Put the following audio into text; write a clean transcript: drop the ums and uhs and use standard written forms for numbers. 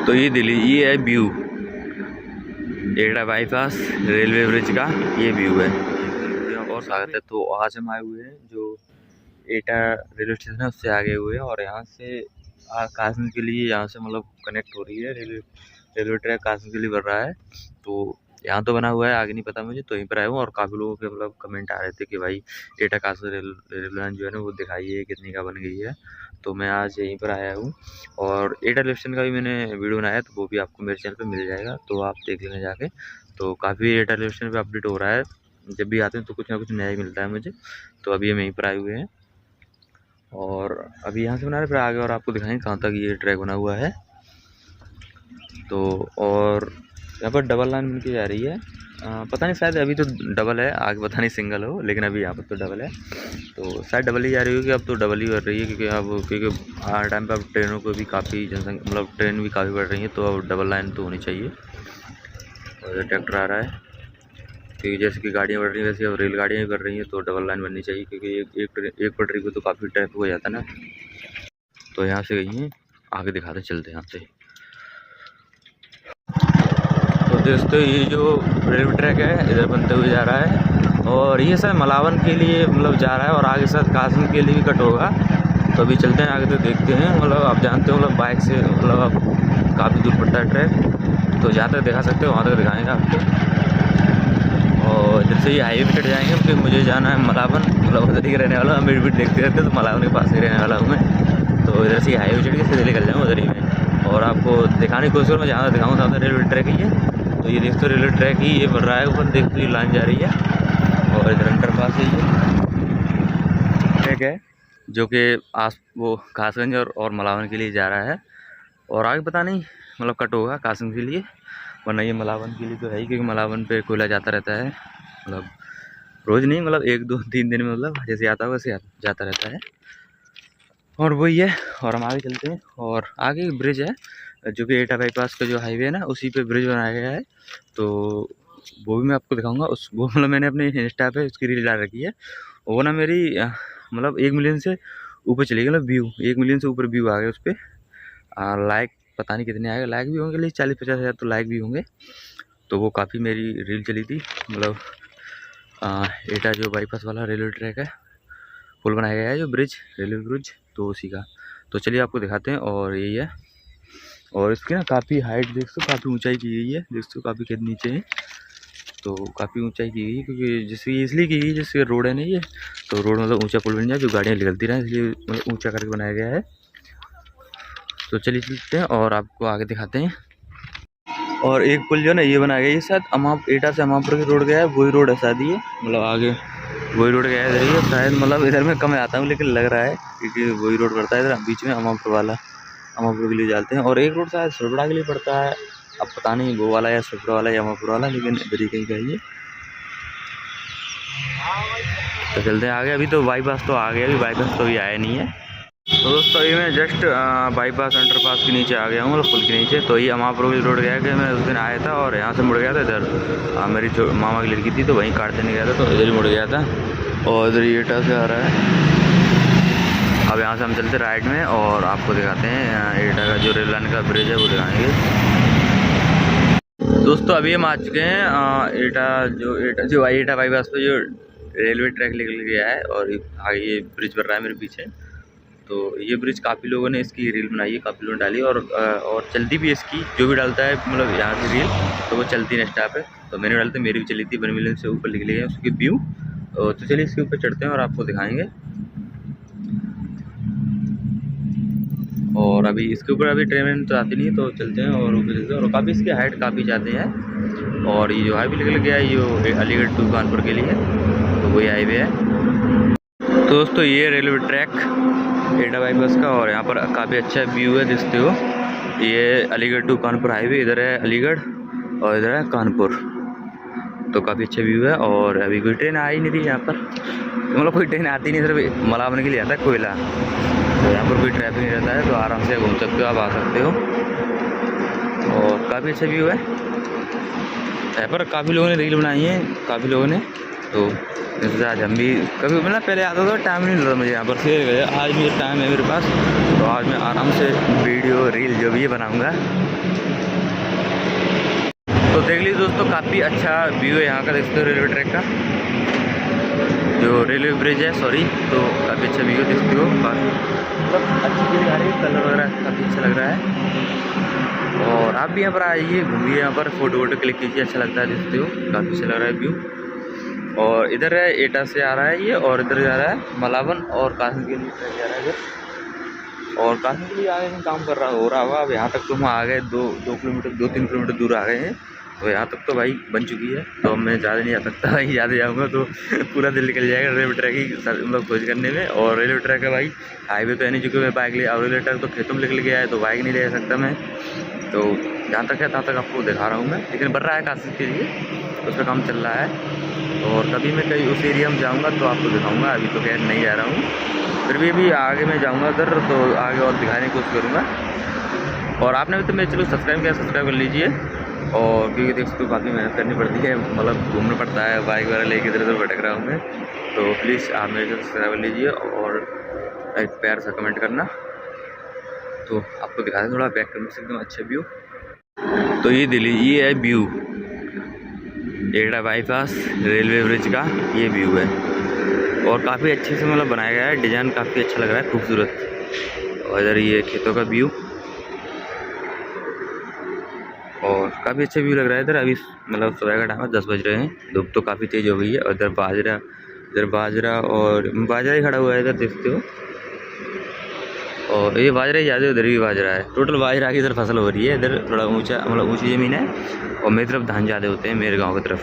तो ये है व्यू एटा बाईपास रेलवे ब्रिज का, ये व्यू है। और स्वागत है। तो आज हम आए हुए हैं जो एटा रेलवे स्टेशन है उससे आगे हुए हैं, और यहाँ से कासगंज के लिए यहाँ से मतलब कनेक्ट हो रही है रेलवे ट्रैक कासगंज के लिए बन रहा है। तो यहाँ तो बना हुआ है, आगे नहीं पता मुझे, तो यहीं पर आया हूँ। और काफ़ी लोगों के मतलब कमेंट आ रहे थे कि भाई एटा कासगंज रेलवे लाइन जो है ना वो दिखाइए कितनी का बन गई है। तो मैं आज यहीं पर आया हूँ, और एटा रेलवे स्टेशन का भी मैंने वीडियो बनाया, तो वो भी आपको मेरे चैनल पर मिल जाएगा, तो आप देख लेंगे जाके। तो काफ़ी एटा रेलवे स्टेशन पर अपडेट हो रहा है, जब भी आते हैं तो कुछ ना कुछ नया ही मिलता है मुझे। तो अभी हम यहीं पर आए हुए हैं, और अभी यहाँ से बना रहे फिर आगे और आपको दिखाएंगे कहाँ तक ये ट्रैक बना हुआ है। तो और यहाँ पर डबल लाइन बन के जा रही है, पता नहीं शायद अभी तो डबल है, आगे पता नहीं सिंगल हो, लेकिन अभी यहाँ पर तो डबल है। तो शायद डबल ही जा रही होगी, अब तो डबल ही बढ़ रही है, क्योंकि हर टाइम पर अब ट्रेनों को भी काफ़ी जनसंख्या मतलब ट्रेन भी काफ़ी बढ़ रही है, तो अब डबल लाइन तो होनी चाहिए। और ट्रैक्टर आ रहा है, क्योंकि जैसे कि गाड़ियाँ बढ़ रही हैं वैसे अब रेलगाड़ियाँ भी बढ़ रही हैं, तो डबल लाइन बननी चाहिए, क्योंकि एक पटरी पे तो काफ़ी ट्रैफिक हो जाता है ना। तो यहाँ से गई हैं, आगे दिखाते चलते हैं यहाँ से। तो दोस्तों ये जो रेलवे ट्रैक है इधर बनते हुए जा रहा है, और ये सर मलावन के लिए मतलब जा रहा है, और आगे सर कासगंज के लिए भी कट होगा। तो अभी चलते हैं आगे, तो देखते हैं। मतलब आप जानते हो मतलब बाइक से मतलब काफ़ी दूर पड़ता है ट्रैक, तो जहाँ तक दिखा सकते हो वहाँ तक दिखाएंगे आपको। और इधर से ये हाईवे पे चढ़ जाएंगे, क्योंकि मुझे जाना है मलावन, मतलब उधर ही रहने वाला हूँ, मेरी भी देखते रहते तो मलावन के पास ही रहने वाला हूँ मैं। तो इधर से हाईवे चढ़ के सीधे निकल जाऊँ उधर ही में, और आपको दिखाने की कोशिश करूँ, मैं जहाँ दिखाऊँ तहाँ रेलवे ट्रैक ही है। तो ये देखते रेलवे ट्रैक ही ये बन रहा है ऊपर, देखते ये लाइन जा रही है, और इधर अंडर पास ही ट्रैक है जो कि वो कासगंज और मलावन के लिए जा रहा है। और आगे पता नहीं मतलब कट होगा कासगंज के लिए, वरना ये मलावन के लिए तो है ही, क्योंकि मलावन पे कोयला जाता रहता है, मतलब रोज़ नहीं, मतलब 1 2 3 दिन में, मतलब जैसे आता है वैसे जाता रहता है। और वही है, और हम आगे चलते हैं। और आगे ब्रिज है जो कि एटा बाईपास का जो हाईवे है ना, उसी पे ब्रिज बनाया गया है, तो वो भी मैं आपको दिखाऊंगा। वो मतलब मैंने अपने इंस्टा पे उसकी रील डाल रखी है, वो ना मेरी मतलब 1 मिलियन से ऊपर चली गई, मतलब व्यू 1 मिलियन से ऊपर व्यू आ गए उस पर। लाइक पता नहीं कितने आएगा, लाइक भी होंगे, लेकिन 40-50 हज़ार तो लाइक भी होंगे। तो वो काफ़ी मेरी रील चली थी, मतलब एटा जो बाईपास वाला रेलवे ट्रैक है, पुल बनाया गया है जो ब्रिज रेलवे ब्रिज, तो उसी का। तो चलिए आपको दिखाते हैं। और यही है, और इसकी ना काफ़ी हाइट देख सकते हो, काफ़ी ऊंचाई की गई है, देख सकते हो काफ़ी खेत नीचे है, तो काफ़ी ऊंचाई की गई है, क्योंकि जिसकी इसलिए की गई जिसके रोड है नहीं है, तो रोड मतलब ऊंचा पुल बन जाए जो गाड़ियाँ निकलती रहें, इसलिए मतलब ऊंचा करके बनाया गया है। तो चलिए चलते हैं और आपको आगे दिखाते हैं। और एक पुल जो है ना ये बनाया गया, ये शायद एटा से अमापुर की रोड गया है, वही रोड है शायद ये, मतलब आगे वही रोड गया है इधर ही शायद, मतलब इधर मैं कम आता हूँ लेकिन लग रहा है क्योंकि वही रोड पड़ता है इधर बीच में, अमापुर वाला, अमापुर के लिए जाते हैं। और एक रोड शायद सुरपड़ा के लिए पड़ता है, अब पता नहीं वो वाला या सुरपड़ा वाला या अमापुर वाला, लेकिन इधर ही कहीं का ही है। तो चलते हैं आगे, अभी तो बाईपास तो आ गया, अभी बाईपास तो अभी आया नहीं है। तो दोस्तों अभी मैं जस्ट बाईपास अंडरपास के नीचे आ गया हूँ, मतलब पुल के नीचे। तो ये अमापुर की रोड गया कि मैं उस दिन आया था, और यहाँ से मुड़ गया था इधर, मेरी मामा की लड़की थी तो वहीं काट देने गया था, तो इधर ही मुड़ गया था, और इधर एटा से आ रहा है। अब यहाँ से हम चलते राइट में, और आपको दिखाते हैं एटा का जो रेल लाइन का ब्रिज है वो दिखाएंगे। दोस्तों अभी हम आ चुके हैं एटा बाईपास पे जो रेलवे ट्रैक निकल गया है, और आगे ये ब्रिज बन रहा है मेरे पीछे। तो ये ब्रिज काफ़ी लोगों ने इसकी रील बनाई है, काफ़ी लोगों ने डाली, और चलती भी इसकी, जो भी डालता है मतलब यहाँ की रील तो वो चलती है इंस्टा पे। तो मैंने डालते मेरी भी चली थी, 1 मिलियन से ऊपर निकली है उसकी व्यू। तो चलिए इसके ऊपर चढ़ते हैं और आपको दिखाएंगे। और अभी इसके ऊपर अभी ट्रेन तो आती नहीं है, तो चलते हैं और ऊपर चलते हैं। और काफ़ी इसकी हाइट काफ़ी ज़्यादा है, और ये जो हाईवे निकल गया है ये अलीगढ़ टू कानपुर के लिए, तो वही हाईवे है। तो दोस्तों ये रेलवे ट्रैक एटा बाईपास का, और यहाँ पर काफ़ी अच्छा व्यू है, देखते हो ये अलीगढ़ टू कानपुर हाईवे, इधर है अलीगढ़ और इधर है कानपुर, तो काफ़ी अच्छा व्यू है। और अभी कोई ट्रेन आ ही नहीं रही यहाँ पर, मतलब कोई ट्रेन आती नहीं, सिर्फ मलावन के लिए आता है कोयला, तो यहाँ पर कोई ट्रैफिक नहीं रहता है, तो आराम से घूम सकते हो, आप आ सकते हो। और काफ़ी अच्छा व्यू है यहाँ पर, काफ़ी लोगों ने रील बनाई है, काफ़ी लोगों ने, तो जैसे आज हम भी कभी मतलब पहले आता था टाइम नहीं मिलता मुझे यहाँ पर से गए, आज भी टाइम है मेरे पास, तो आज मैं आराम से वीडियो रील जो भी है बनाऊँगा। तो देख लीजिए दोस्तों, काफ़ी अच्छा व्यू है यहाँ का, देखते हो रेलवे ट्रैक का, जो रेलवे ब्रिज है सॉरी, तो काफ़ी अच्छा व्यू देखते हो, काफ़ी मतलब अच्छी फीलिंग आ रही है, कलर वगैरह काफ़ी अच्छा लग रहा है। और आप भी यहाँ पर आइए, घूमिए यहाँ पर, फ़ोटो वोटो क्लिक कीजिए, अच्छा लगता है, देखते हो काफ़ी अच्छा लग रहा है व्यू। और इधर है एटा से आ रहा है ये, और इधर जा रहा है मलावन और कासम के लिए जा रहा है इधर, और कासम के लिए आगे काम कर रहा हो रहा होगा। अब यहाँ तक तो हम आ गए, 2-3 किलोमीटर दूर आ गए हैं, तो यहाँ तक तो भाई बन चुकी है। तो अब मैं ज़्यादा नहीं आ सकता भाई, ज़्यादा जाऊँगा तो पूरा दिन निकल जाएगा रेलवे ट्रैक की मतलब खोज करने में। और रेलवे ट्रैक है भाई, हाईवे तो है नहीं, चूँकि मैं बाइक ले, और रेलवे ट्रैक तो खेतों में निकल गया है, तो बाइक नहीं ले जा सकता मैं, तो जहाँ तक है तहाँ तक आपको दिखा रहा हूँ मैं। लेकिन बन रहा है काशी के लिए, उस पर काम चल रहा है, और कभी मैं कहीं उस एरिया में जाऊँगा तो आपको दिखाऊँगा। अभी तो खैर नहीं जा रहा हूँ, फिर भी आगे मैं जाऊँगा उधर, तो आगे और दिखाने की कोशिश करूँगा। और आपने भी तो मेरे चलो सब्सक्राइब किया, सब्सक्राइब कर लीजिए, और क्योंकि देख सकते हो काफ़ी मेहनत करनी पड़ती है, मतलब घूमना पड़ता है, बाइक वगैरह लेके इधर उधर भटक रहा हूँ मैं, तो प्लीज़ आप मेरे को सब्सक्राइब कर लीजिए और एक प्यार सा कमेंट करना। तो आपको दिखा दें थोड़ा बैक करने से एकदम अच्छा व्यू। तो ये दिल्ली, ये है व्यू एटा बाईपास रेलवे ब्रिज का, ये व्यू है, और काफ़ी अच्छे से मतलब बनाया गया है, डिज़ाइन काफ़ी अच्छा लग रहा है, खूबसूरत। और इधर ये खेतों का व्यू, और काफ़ी अच्छा व्यू लग रहा है इधर। अभी मतलब सुबह का टाइम है, 10 बज रहे हैं, धूप तो काफ़ी तेज़ हो गई है। और इधर बाजरा और बाजरा ही खड़ा हुआ है इधर, देखते हो, और ये बाजरा ही ज़्यादा, उधर भी बाजरा है, टोटल बाजरा की इधर फसल हो रही है। इधर थोड़ा ऊंचा मतलब ऊंची ज़मीन है, और मेरी तरफ धान ज़्यादा होते हैं, मेरे गांव की तरफ।